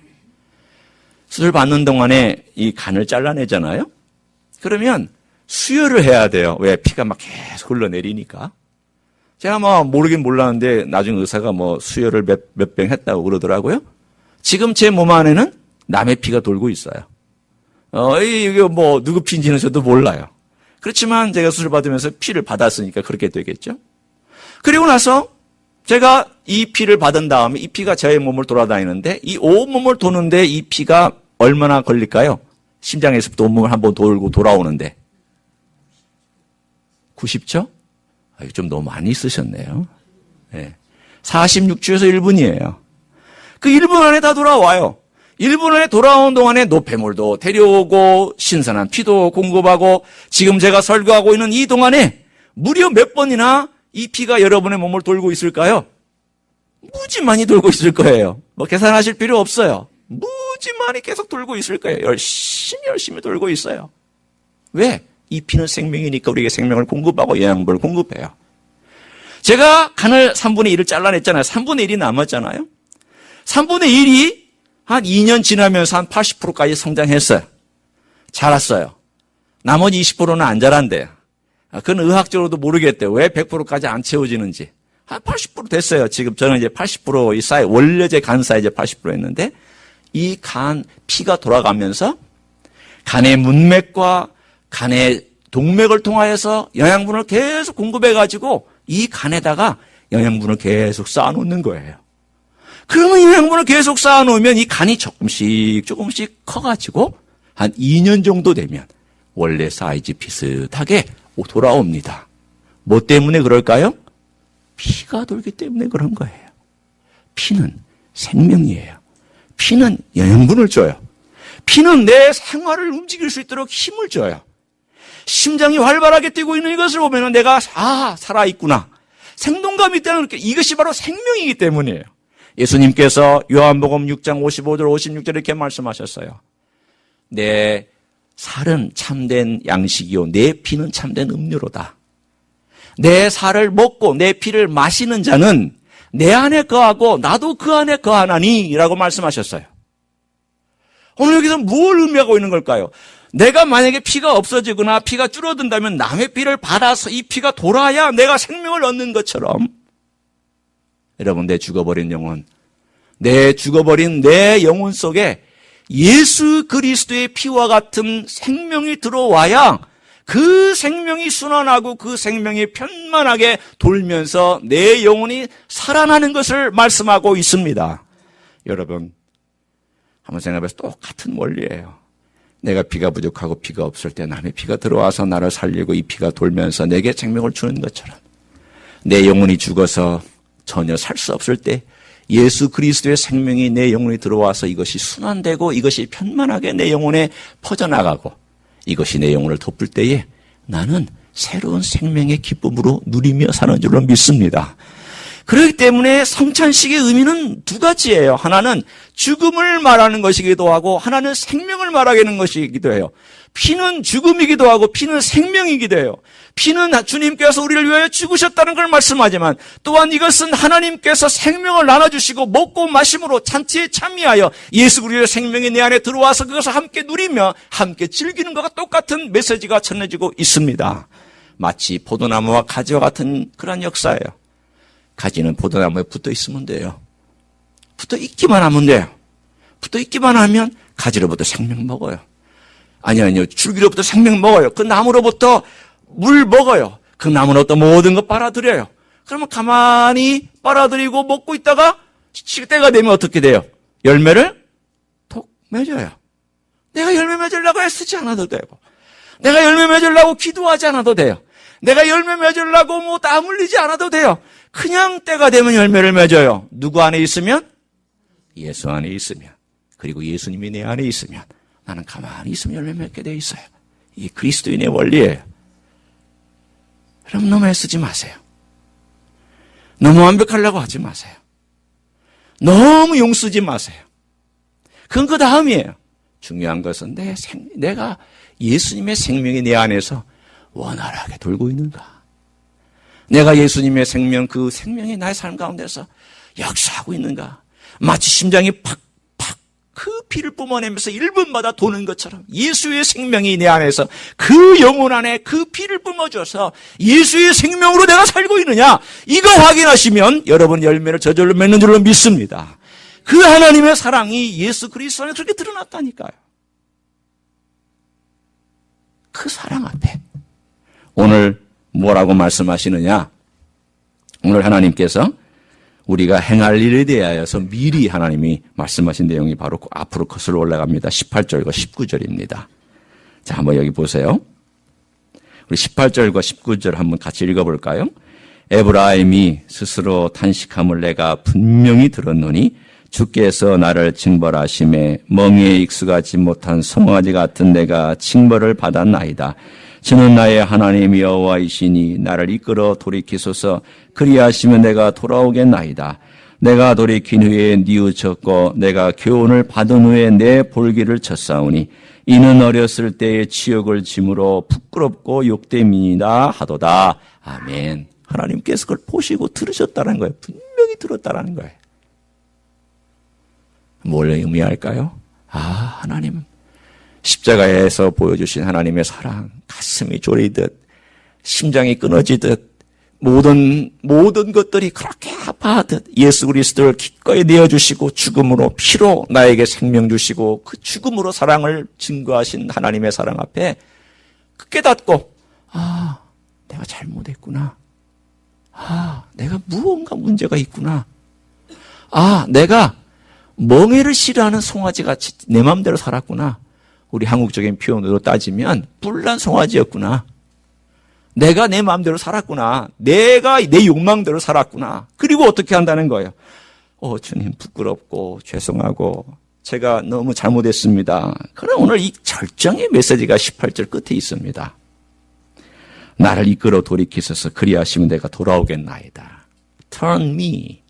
수술 받는 동안에 이 간을 잘라내잖아요. 그러면 수혈을 해야 돼요. 왜? 피가 막 계속 흘러내리니까. 제가 뭐 모르긴 몰랐는데 나중에 의사가 뭐 수혈을 몇 병 했다고 그러더라고요. 지금 제 몸 안에는 남의 피가 돌고 있어요. 이게 뭐 누구 피인지는 저도 몰라요. 그렇지만 제가 수술 받으면서 피를 받았으니까 그렇게 되겠죠. 그리고 나서 제가 이 피를 받은 다음에 이 피가 저의 몸을 돌아다니는데 이 온몸을 도는데 이 피가 얼마나 걸릴까요? 심장에서부터 온몸을 한번 돌고 돌아오는데 90초? 좀 너무 많이 쓰셨네요. 네. 46주에서 1분이에요. 그 1분 안에 다 돌아와요. 1분 안에 돌아온 동안에 노폐물도 데려오고 신선한 피도 공급하고 지금 제가 설교하고 있는 이 동안에 무려 몇 번이나 이 피가 여러분의 몸을 돌고 있을까요? 무지 많이 돌고 있을 거예요. 뭐 계산하실 필요 없어요. 무지 많이 계속 돌고 있을 거예요. 열심히 돌고 있어요. 왜? 이 피는 생명이니까 우리에게 생명을 공급하고 영양분을 공급해요. 제가 간을 3분의 1을 잘라냈잖아요. 3분의 1이 남았잖아요. 3분의 1이 한 2년 지나면서 한 80%까지 성장했어요. 자랐어요. 나머지 20%는 안 자란대요. 그건 의학적으로도 모르겠대요. 왜 100%까지 안 채워지는지. 한 80% 됐어요. 지금 저는 이제 80% 이 사이즈, 원래 제 간 사이즈 80%였는데 이 간, 피가 돌아가면서 간의 문맥과 간의 동맥을 통하여서 영양분을 계속 공급해가지고 이 간에다가 영양분을 계속 쌓아놓는 거예요. 그러면 영양분을 계속 쌓아놓으면 이 간이 조금씩 커가지고 한 2년 정도 되면 원래 사이즈 비슷하게 돌아옵니다. 뭐 때문에 그럴까요? 피가 돌기 때문에 그런 거예요. 피는 생명이에요. 피는 영양분을 줘요. 피는 내 생활을 움직일 수 있도록 힘을 줘요. 심장이 활발하게 뛰고 있는 이것을 보면 내가 살아있구나. 생동감이 있다는 이것이 바로 생명이기 때문이에요. 예수님께서 요한복음 6장 55절 56절 이렇게 말씀하셨어요. 내 살은 참된 양식이요 내 피는 참된 음료로다. 내 살을 먹고 내 피를 마시는 자는 내 안에 거하고 나도 그 안에 거하나니 라고 말씀하셨어요. 오늘 여기서 뭘 의미하고 있는 걸까요? 내가 만약에 피가 없어지거나 피가 줄어든다면 남의 피를 받아서 이 피가 돌아야 내가 생명을 얻는 것처럼 여러분 내 죽어버린 영혼, 내 죽어버린 내 영혼 속에 예수 그리스도의 피와 같은 생명이 들어와야 그 생명이 순환하고 그 생명이 편만하게 돌면서 내 영혼이 살아나는 것을 말씀하고 있습니다. 여러분 한번 생각해보세요. 똑같은 원리예요. 내가 피가 부족하고 피가 없을 때 남의 피가 들어와서 나를 살리고 이 피가 돌면서 내게 생명을 주는 것처럼 내 영혼이 죽어서 전혀 살 수 없을 때 예수 그리스도의 생명이 내 영혼에 들어와서 이것이 순환되고 이것이 편만하게 내 영혼에 퍼져나가고 이것이 내 영혼을 덮을 때에 나는 새로운 생명의 기쁨으로 누리며 사는 줄로 믿습니다. 그렇기 때문에 성찬식의 의미는 두 가지예요. 하나는 죽음을 말하는 것이기도 하고 하나는 생명을 말하는 것이기도 해요. 피는 죽음이기도 하고 피는 생명이기도 해요. 피는 주님께서 우리를 위하여 죽으셨다는 걸 말씀하지만 또한 이것은 하나님께서 생명을 나눠주시고 먹고 마심으로 잔치에 참여하여 예수 그리스도의 생명이 내 안에 들어와서 그것을 함께 누리며 함께 즐기는 것과 똑같은 메시지가 전해지고 있습니다. 마치 포도나무와 가지와 같은 그런 역사예요. 가지는 포도나무에 붙어 있으면 돼요. 붙어 있기만 하면 돼요. 붙어 있기만 하면 가지로부터 생명 먹어요. 아니요. 줄기로부터 생명 먹어요. 그 나무로부터 물 먹어요. 그 나무로부터 모든 것 빨아들여요. 그러면 가만히 빨아들이고 먹고 있다가 때가 되면 어떻게 돼요? 열매를 톡 맺어요. 내가 열매 맺으려고 애쓰지 않아도 되고 내가 열매 맺으려고 기도하지 않아도 돼요. 내가 열매 맺으려고 뭐 땀 흘리지 않아도 돼요. 그냥 때가 되면 열매를 맺어요. 누구 안에 있으면? 예수 안에 있으면. 그리고 예수님이 내 안에 있으면 나는 가만히 있으면 열매 맺게 돼 있어요. 이 그리스도인의 원리예요. 그럼 너무 애쓰지 마세요. 너무 완벽하려고 하지 마세요. 너무 용쓰지 마세요. 그건 그 다음이에요. 중요한 것은 내가 예수님의 생명이 내 안에서 원활하게 돌고 있는가? 내가 예수님의 생명, 그 생명이 나의 삶 가운데서 역사하고 있는가? 마치 심장이 팍팍 그 피를 뿜어내면서 1분마다 도는 것처럼 예수의 생명이 내 안에서 그 영혼 안에 그 피를 뿜어줘서 예수의 생명으로 내가 살고 있느냐? 이거 확인하시면 여러분 열매를 저절로 맺는 줄로 믿습니다. 그 하나님의 사랑이 예수 그리스도 안에 그렇게 드러났다니까요. 그 사랑 앞에 오늘 뭐라고 말씀하시느냐? 오늘 하나님께서 우리가 행할 일에 대하여서 미리 하나님이 말씀하신 내용이 바로 앞으로 거슬러 올라갑니다. 18절과 19절입니다. 자, 한번 여기 보세요. 우리 18절과 19절 한번 같이 읽어볼까요? 에브라임이 스스로 탄식함을 내가 분명히 들었노니 주께서 나를 징벌하심에 멍에에 익숙하지 못한 송아지 같은 내가 징벌을 받았나이다. 주는 나의 하나님 여호와이시니 나를 이끌어 돌이키소서. 그리하시면 내가 돌아오겠나이다. 내가 돌이킨 후에 뉘우쳤고 내가 교훈을 받은 후에 내 볼기를 쳤사오니 이는 어렸을 때의 치욕을 짐으로 부끄럽고 욕됨이니라 하도다. 아멘. 하나님께서 그걸 보시고 들으셨다는 거예요. 분명히 들었다는 거예요. 뭘 의미할까요? 하나님 십자가에서 보여주신 하나님의 사랑, 가슴이 졸이듯 심장이 끊어지듯 모든 것들이 그렇게 아파하듯 예수 그리스도를 기꺼이 내어주시고 죽음으로 피로 나에게 생명 주시고 그 죽음으로 사랑을 증거하신 하나님의 사랑 앞에 깨닫고 내가 잘못했구나. 내가 무언가 문제가 있구나. 내가 멍에를 싫어하는 송아지같이 내 마음대로 살았구나. 우리 한국적인 표현으로 따지면 뿔난 송아지였구나. 내가 내 마음대로 살았구나. 내가 내 욕망대로 살았구나. 그리고 어떻게 한다는 거예요? 주님 부끄럽고 죄송하고 제가 너무 잘못했습니다. 그럼 오늘 이 절정의 메시지가 18절 끝에 있습니다. 나를 이끌어 돌이키소서. 그리하시면 내가 돌아오겠나이다. Turn me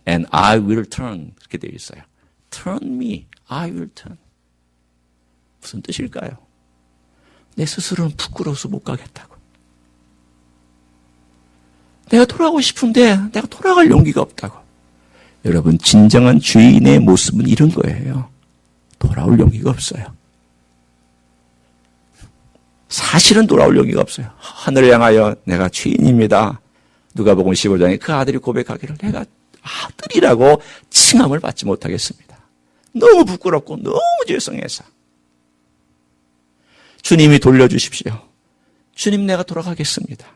and I will turn. 그렇게 되어 있어요. Turn me, I will turn. 무슨 뜻일까요? 내 스스로는 부끄러워서 못 가겠다고. 내가 돌아가고 싶은데 내가 돌아갈 용기가 없다고. 여러분, 진정한 주인의 모습은 이런 거예요. 돌아올 용기가 없어요. 사실은 돌아올 용기가 없어요. 하늘을 향하여 내가 주인입니다. 누가복음 15장에 그 아들이 고백하기를 내가 아들이라고 칭함을 받지 못하겠습니다. 너무 부끄럽고 너무 죄송해서. 주님이 돌려주십시오. 주님, 내가 돌아가겠습니다.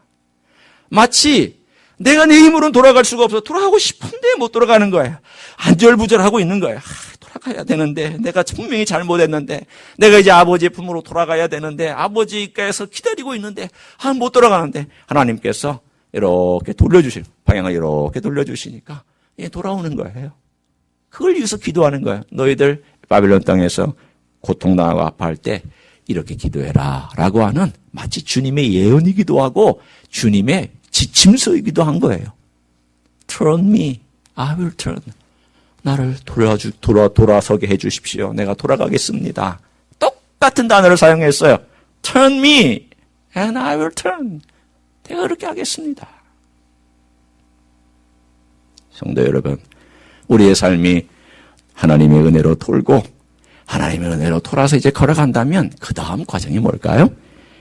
마치 내가 내 힘으로는 돌아갈 수가 없어. 돌아가고 싶은데 못 돌아가는 거예요. 안절부절하고 있는 거예요. 돌아가야 되는데, 내가 분명히 잘못했는데, 내가 이제 아버지의 품으로 돌아가야 되는데, 아버지께서 기다리고 있는데, 못 돌아가는데, 하나님께서 이렇게 방향을 이렇게 돌려주시니까, 돌아오는 거예요. 그걸 위해서 기도하는 거예요. 너희들 바빌론 땅에서 고통당하고 아파할 때, 이렇게 기도해라 라고 하는 마치 주님의 예언이기도 하고 주님의 지침서이기도 한 거예요. Turn me, I will turn. 나를 돌아서게 해주십시오. 내가 돌아가겠습니다. 똑같은 단어를 사용했어요. Turn me and I will turn. 내가 그렇게 하겠습니다. 성도 여러분, 우리의 삶이 하나님의 은혜로 돌고 하나님의 은혜로 돌아서 이제 걸어간다면 그 다음 과정이 뭘까요?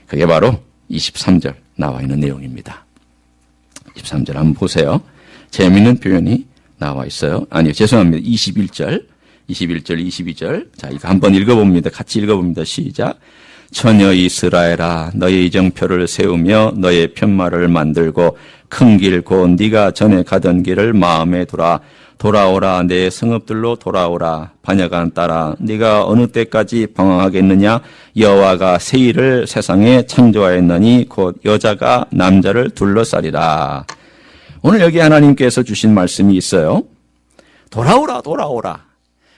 그게 바로 23절 나와 있는 내용입니다. 23절 한번 보세요. 재미있는 표현이 나와 있어요. 아니요, 죄송합니다. 21절, 22절. 자, 이거 한번 읽어봅니다. 같이 읽어봅니다. 시작. 처녀 이스라엘아, 너의 이정표를 세우며 너의 편말을 만들고 큰 길 곧 네가 전에 가던 길을 마음에 두라. 돌아오라, 내 성읍들로 돌아오라. 반야간 딸아, 네가 어느 때까지 방황하겠느냐? 여호와가 새 일을 세상에 창조하였느니 곧 여자가 남자를 둘러싸리라. 오늘 여기 하나님께서 주신 말씀이 있어요. 돌아오라, 돌아오라.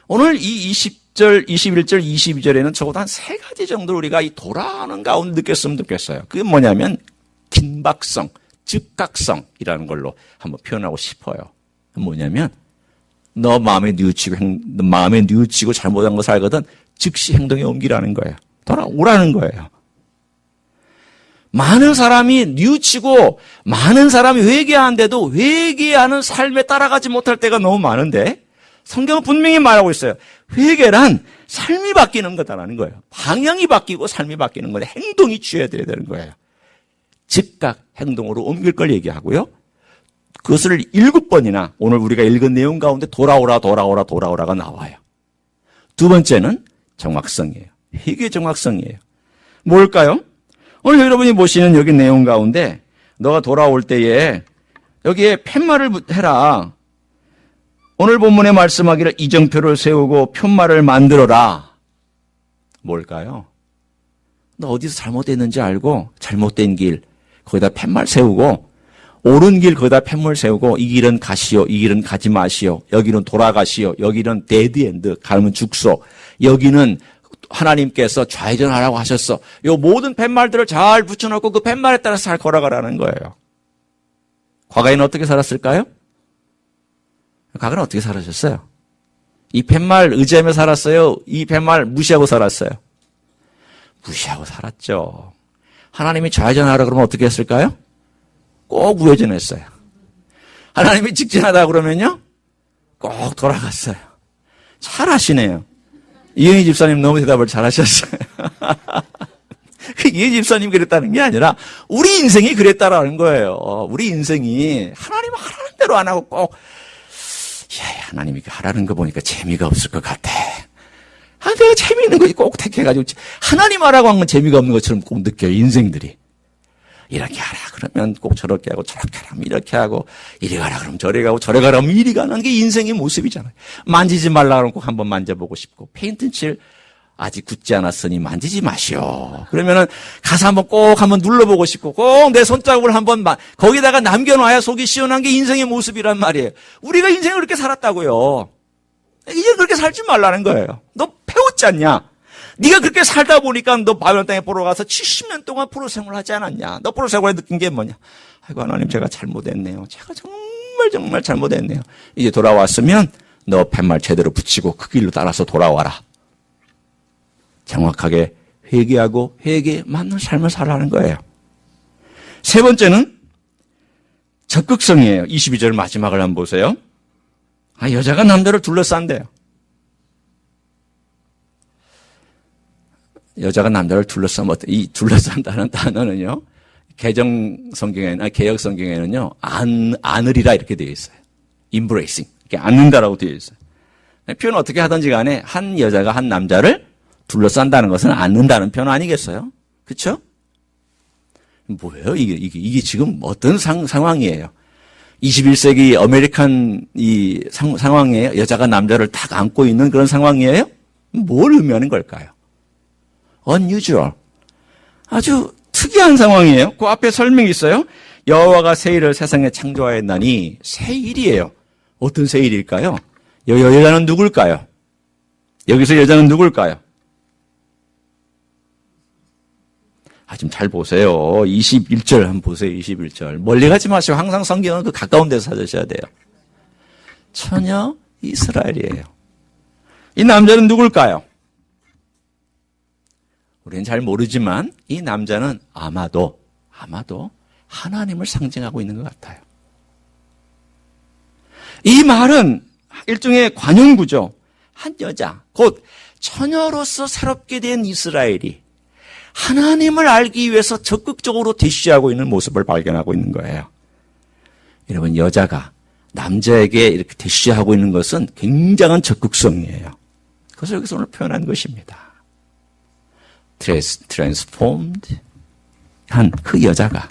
오늘 이 20절, 21절, 22절에는 적어도 한 3가지 정도 우리가 이 돌아오는 가운데 느꼈으면 좋겠어요. 그게 뭐냐면 긴박성, 즉각성이라는 걸로 한번 표현하고 싶어요. 뭐냐면 너 마음에 뉘우치고 잘못한 거 살거든 즉시 행동에 옮기라는 거예요. 돌아오라는 거예요. 많은 사람이 뉘우치고 많은 사람이 회개하는데도 회개하는 삶에 따라가지 못할 때가 너무 많은데 성경은 분명히 말하고 있어요. 회개란 삶이 바뀌는 거다라는 거예요. 방향이 바뀌고 삶이 바뀌는 건데 행동이 취해야 되는 거예요. 즉각 행동으로 옮길 걸 얘기하고요. 그것을 7번이나 오늘 우리가 읽은 내용 가운데 돌아오라가 나와요. 두 번째는 정확성이에요. 회개 정확성이에요. 뭘까요? 오늘 여러분이 보시는 여기 내용 가운데 너가 돌아올 때에 여기에 팻말을 해라. 오늘 본문에 말씀하기를 이정표를 세우고 푯말을 만들어라. 뭘까요? 너 어디서 잘못됐는지 알고 잘못된 길 거기다 팻말 세우고 옳은 길 거기다 팻말 세우고 이 길은 가시오, 이 길은 가지 마시오, 여기는 돌아가시오, 여기는 데드엔드, 가면 죽소, 여기는 하나님께서 좌회전하라고 하셨어. 요 모든 팻말들을 잘 붙여놓고 그 팻말에 따라서 잘 걸어가라는 거예요. 과거에는 어떻게 살았을까요? 과거는 어떻게 살아셨어요? 이 팻말 의지하며 살았어요? 이 팻말 무시하고 살았어요? 무시하고 살았죠. 하나님이 좌회전하라 그러면 어떻게 했을까요? 꼭 우회전했어요. 하나님이 직진하다 그러면요? 꼭 돌아갔어요. 잘하시네요. 이은희 집사님 너무 대답을 잘하셨어요. 이은희 집사님 그랬다는 게 아니라 우리 인생이 그랬다라는 거예요. 우리 인생이 하나님 하라는 대로 안 하고 꼭 하나님이 하라는 거 보니까 재미가 없을 것 같아. 내가 재미있는 거 꼭 택해가지고 하나님 하라고 한 건 재미가 없는 것처럼 꼭 느껴요. 인생들이. 이렇게 하라 그러면 꼭 저렇게 하고 저렇게 하라면 이렇게 하고 이리 가라 그러면 저리 가고 저리 가라 그러면 이리 가는 게 인생의 모습이잖아요. 만지지 말라 그러면 꼭 한번 만져보고 싶고 페인트 칠 아직 굳지 않았으니 만지지 마시오. 그러면은 가서 한번 꼭 한번 눌러보고 싶고 꼭 내 손자국을 한번 거기다가 남겨놔야 속이 시원한 게 인생의 모습이란 말이에요. 우리가 인생을 그렇게 살았다고요. 이제 그렇게 살지 말라는 거예요. 너 배웠지 않냐? 네가 그렇게 살다 보니까 너 바벨론 땅에 보러 가서 70년 동안 포로 생활을 하지 않았냐? 너 포로 생활에 느낀 게 뭐냐? 아이고 하나님 제가 잘못했네요. 제가 정말 잘못했네요. 이제 돌아왔으면 너 팻말 제대로 붙이고 그 길로 따라서 돌아와라. 정확하게 회개하고 회개에 맞는 삶을 살라는 거예요. 세 번째는 적극성이에요. 22절 마지막을 한번 보세요. 여자가 남자를 둘러싼대요. 여자가 남자를 둘러싸면 이 둘러싼다는 단어는요. 개정 성경에는 개역 성경에는요. 안으리라 이렇게 되어 있어요. embracing. 이렇게 안는다라고 되어 있어요. 표현 어떻게 하든지 간에 한 여자가 한 남자를 둘러싼다는 것은 안는다는 표현 아니겠어요? 그렇죠? 뭐예요? 이게 지금 어떤 상황이에요? 21세기 아메리칸 이 상황에 여자가 남자를 딱 안고 있는 그런 상황이에요? 뭘 의미하는 걸까요? unusual. 아주 특이한 상황이에요. 그 앞에 설명이 있어요. 여호와가 새 일을 세상에 창조하였나니 새 일이에요. 어떤 새 일일까요? 여자는 누굴까요? 여기서 여자는 누굴까요? 좀 잘 보세요. 21절 한번 보세요. 21절. 멀리 가지 마시고 항상 성경은 그 가까운 데서 찾으셔야 돼요. 처녀 이스라엘이에요. 이 남자는 누굴까요? 우리는 잘 모르지만 이 남자는 아마도 하나님을 상징하고 있는 것 같아요. 이 말은 일종의 관용구죠. 한 여자, 곧 처녀로서 새롭게 된 이스라엘이 하나님을 알기 위해서 적극적으로 대시하고 있는 모습을 발견하고 있는 거예요. 여러분, 여자가 남자에게 이렇게 대시하고 있는 것은 굉장한 적극성이에요. 그것을 여기서 오늘 표현한 것입니다. transformed 한 그 여자가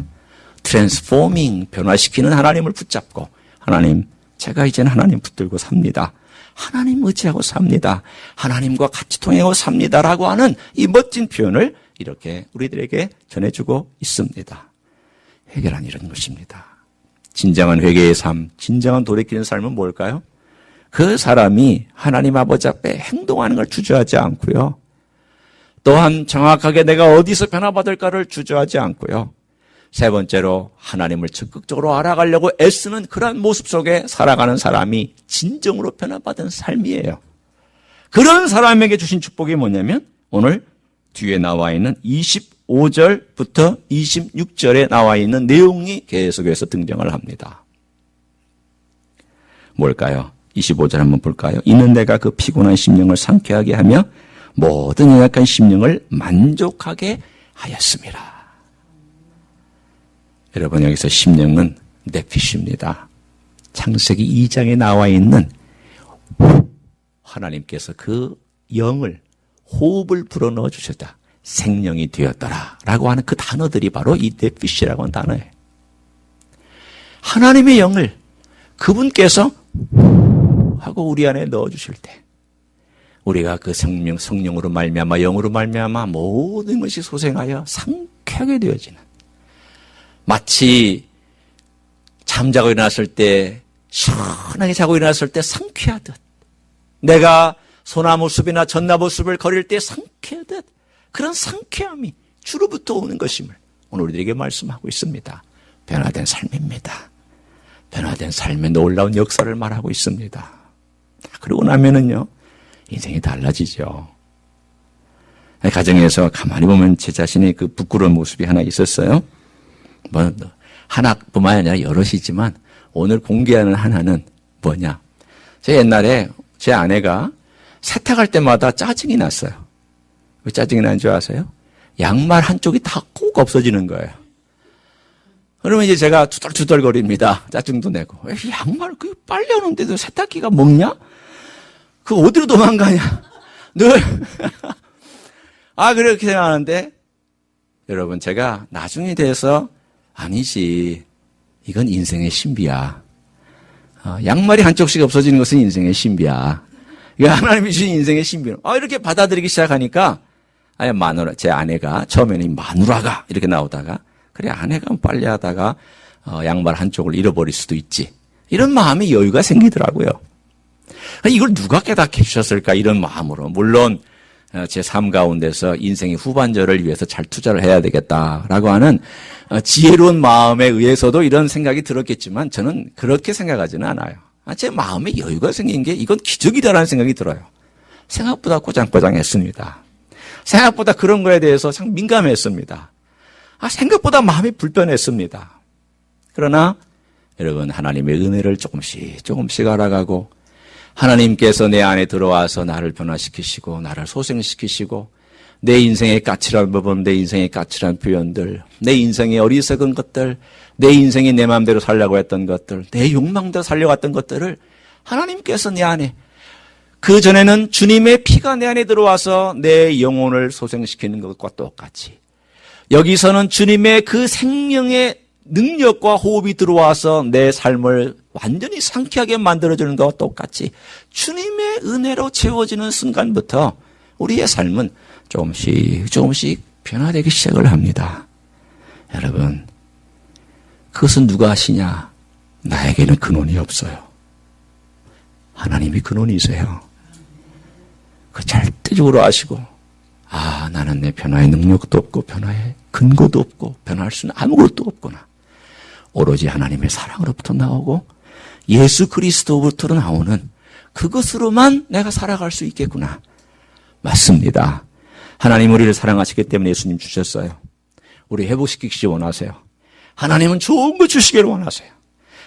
transforming 변화시키는 하나님을 붙잡고 하나님, 제가 이제는 하나님 붙들고 삽니다. 하나님 의지하고 삽니다. 하나님과 같이 통행하고 삽니다라고 하는 이 멋진 표현을 이렇게 우리들에게 전해주고 있습니다. 회개란 이런 것입니다. 진정한 회개의 삶, 진정한 돌이키는 삶은 뭘까요? 그 사람이 하나님 아버지 앞에 행동하는 걸 주저하지 않고요. 또한 정확하게 내가 어디서 변화받을까를 주저하지 않고요. 세 번째로 하나님을 적극적으로 알아가려고 애쓰는 그러한 모습 속에 살아가는 사람이 진정으로 변화받은 삶이에요. 그런 사람에게 주신 축복이 뭐냐면 오늘 뒤에 나와 있는 25절부터 26절에 나와 있는 내용이 계속해서 등장을 합니다. 뭘까요? 25절 한번 볼까요? 이는 내가 그 피곤한 심령을 상쾌하게 하며 모든 연약한 심령을 만족하게 하였습니다. 여러분, 여기서 심령은 네피시입니다. 창세기 2장에 나와 있는 하나님께서 그 영을, 호흡을 불어넣어 주셨다. 생명이 되었더라 라고 하는 그 단어들이 바로 이 네피시라고 하는 단어예요. 하나님의 영을 그분께서 하고 우리 안에 넣어주실 때 우리가 그 성령으로 말미암아 영으로 말미암아 모든 것이 소생하여 상쾌하게 되어지는, 마치 잠자고 일어났을 때 시원하게 자고 일어났을 때 상쾌하듯, 내가 소나무 숲이나 전나무 숲을 걸을 때 상쾌하듯 그런 상쾌함이 주로부터 오는 것임을 오늘 우리들에게 말씀하고 있습니다. 변화된 삶입니다. 변화된 삶의 놀라운 역사를 말하고 있습니다. 그러고 나면은요, 인생이 달라지죠. 가정에서 가만히 보면 제 자신의 그 부끄러운 모습이 하나 있었어요. 뭐 하나뿐만 아니라 여럿이지만 오늘 공개하는 하나는 뭐냐? 제 옛날에 제 아내가 세탁할 때마다 짜증이 났어요. 왜 짜증이 나는 줄 아세요? 양말 한쪽이 다 꼭 없어지는 거예요. 그러면 이제 제가 투덜투덜거립니다. 짜증도 내고. 왜 양말 그 빨래하는데도 세탁기가 먹냐? 그 어디로 도망가냐? 늘. 그렇게 생각하는데, 여러분, 제가 나중에 돼서 아니지. 이건 인생의 신비야. 양말이 한쪽씩 없어지는 것은 인생의 신비야. 이거 하나님이 주신 인생의 신비로. 이렇게 받아들이기 시작하니까, 마누라, 제 아내가, 처음에는 마누라가 이렇게 나오다가, 그래, 아내가 빨래하다가, 양말 한쪽을 잃어버릴 수도 있지. 이런 마음의 여유가 생기더라고요. 이걸 누가 깨닫게 해주셨을까, 이런 마음으로. 물론, 제 삶 가운데서 인생의 후반절을 위해서 잘 투자를 해야 되겠다라고 하는 지혜로운 마음에 의해서도 이런 생각이 들었겠지만, 저는 그렇게 생각하지는 않아요. 제 마음에 여유가 생긴 게 이건 기적이다라는 생각이 들어요. 생각보다 꼬장꼬장했습니다. 생각보다 그런 거에 대해서 참 민감했습니다. 생각보다 마음이 불편했습니다. 그러나 여러분, 하나님의 은혜를 조금씩 알아가고 하나님께서 내 안에 들어와서 나를 변화시키시고 나를 소생시키시고 내 인생의 까칠한 부분, 내 인생의 까칠한 표현들, 내 인생의 어리석은 것들, 내 인생이 내 마음대로 살려고 했던 것들, 내 욕망대로 살려고 했던 것들을 하나님께서 내 안에, 그전에는 주님의 피가 내 안에 들어와서 내 영혼을 소생시키는 것과 똑같이 여기서는 주님의 그 생명의 능력과 호흡이 들어와서 내 삶을 완전히 상쾌하게 만들어주는 것과 똑같이 주님의 은혜로 채워지는 순간부터 우리의 삶은 조금씩 변화되기 시작을 합니다. 여러분, 그것은 누가 하시냐? 나에게는 근원이 없어요. 하나님이 근원이세요. 그 절대적으로 아시고, 나는 내 변화의 능력도 없고 변화의 근거도 없고 변화할 수는 아무것도 없구나. 오로지 하나님의 사랑으로부터 나오고 예수 그리스도부터 나오는 그것으로만 내가 살아갈 수 있겠구나. 맞습니다. 하나님 우리를 사랑하시기 때문에 예수님 주셨어요. 우리 회복시키기 원하세요. 하나님은 좋은 거 주시기를 원하세요.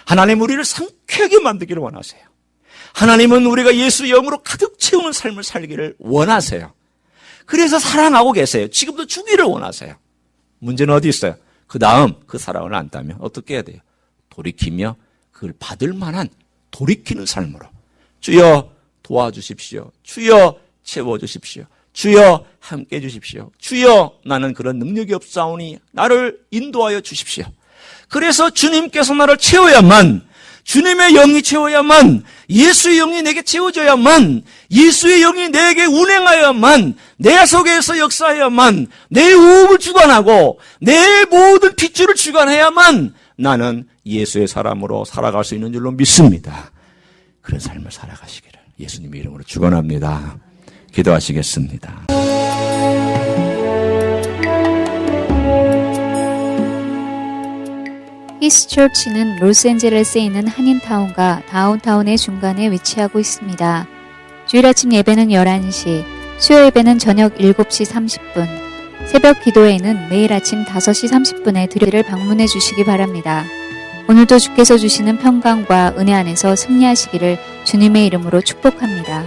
하나님 우리를 상쾌하게 만들기를 원하세요. 하나님은 우리가 예수 영으로 가득 채우는 삶을 살기를 원하세요. 그래서 사랑하고 계세요. 지금도 주기를 원하세요. 문제는 어디 있어요? 그 다음 그 사랑을 안다면 어떻게 해야 돼요? 돌이키며 그걸 받을 만한 돌이키는 삶으로, 주여 도와주십시오. 주여 채워주십시오. 주여 함께 해주십시오. 주여 나는 그런 능력이 없사오니 나를 인도하여 주십시오. 그래서 주님께서 나를 채워야만, 주님의 영이 채워야만, 예수의 영이 내게 채워져야만, 예수의 영이 내게 운행하여야만, 내 속에서 역사해야만, 내 호흡을 주관하고 내 모든 핏줄을 주관해야만 나는 예수의 사람으로 살아갈 수 있는 줄로 믿습니다. 그런 삶을 살아가시기를 예수님의 이름으로 축원합니다. 기도하시겠습니다. 히스처치는 로스앤젤레스에 있는 한인타운과 다운타운의 중간에 위치하고 있습니다. 주일 아침 예배는 11시, 수요 예배는 저녁 7시 30분, 새벽 기도회는 매일 아침 5시 30분에 들을 방문해 주시기 바랍니다. 오늘도 주께서 주시는 평강과 은혜 안에서 승리하시기를 주님의 이름으로 축복합니다.